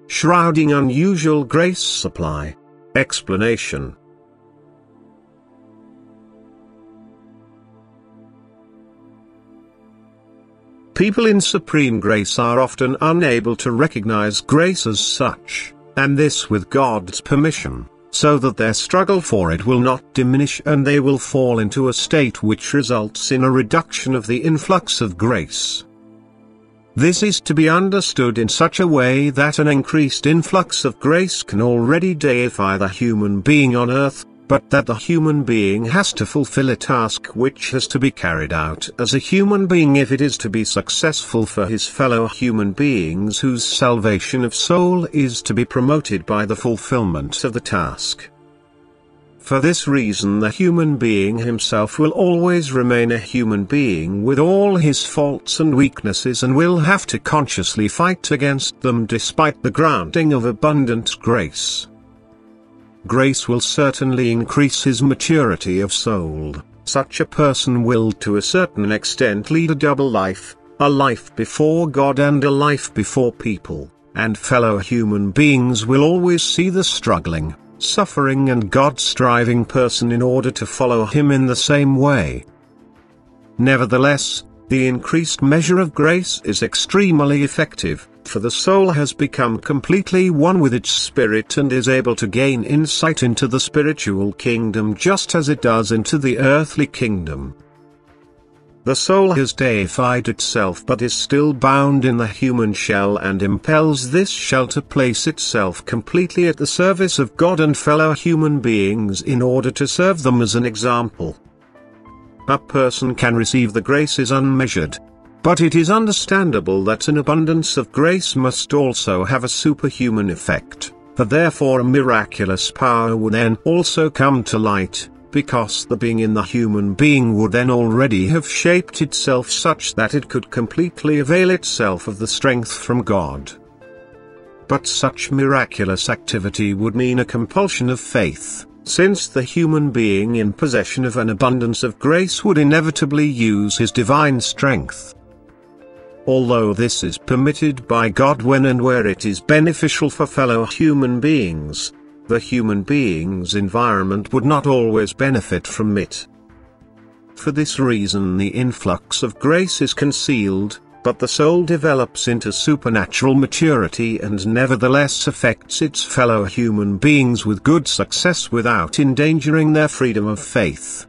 Shrouding unusual grace supply. Explanation. People in supreme grace are often unable to recognize grace as such, and this with God's permission, so that their struggle for it will not diminish and they will fall into a state which results in a reduction of the influx of grace. This is to be understood in such a way that an increased influx of grace can already deify the human being on earth, but that the human being has to fulfill a task which has to be carried out as a human being if it is to be successful for his fellow human beings whose salvation of soul is to be promoted by the fulfillment of the task. For this reason the human being himself will always remain a human being with all his faults and weaknesses and will have to consciously fight against them despite the granting of abundant grace. Grace will certainly increase his maturity of soul. Such a person will to a certain extent lead a double life, a life before God and a life before people, and fellow human beings will always see the struggling, suffering and God-striving person in order to follow him in the same way. Nevertheless, the increased measure of grace is extremely effective, for the soul has become completely one with its spirit and is able to gain insight into the spiritual kingdom just as it does into the earthly kingdom. The soul has deified itself but is still bound in the human shell and impels this shell to place itself completely at the service of God and fellow human beings in order to serve them as an example. A person can receive the graces unmeasured. But it is understandable that an abundance of grace must also have a superhuman effect, for therefore a miraculous power would then also come to light, because the being in the human being would then already have shaped itself such that it could completely avail itself of the strength from God. But such miraculous activity would mean a compulsion of faith, since the human being in possession of an abundance of grace would inevitably use his divine strength. Although this is permitted by God when and where it is beneficial for fellow human beings, the human being's environment would not always benefit from it. For this reason the influx of grace is concealed, but the soul develops into supernatural maturity and nevertheless affects its fellow human beings with good success without endangering their freedom of faith.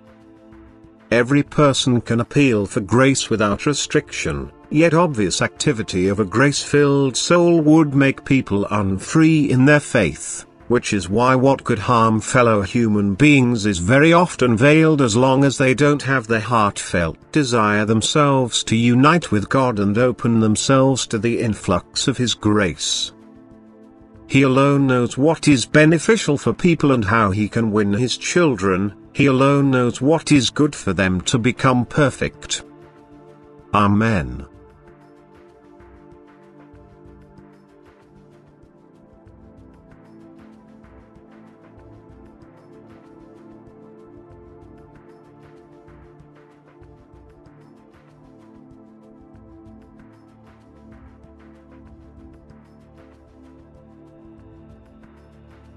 Every person can appeal for grace without restriction, yet obvious activity of a grace-filled soul would make people unfree in their faith, which is why what could harm fellow human beings is very often veiled as long as they don't have the heartfelt desire themselves to unite with God and open themselves to the influx of His grace. He alone knows what is beneficial for people and how He can win His children. He alone knows what is good for them to become perfect. Amen.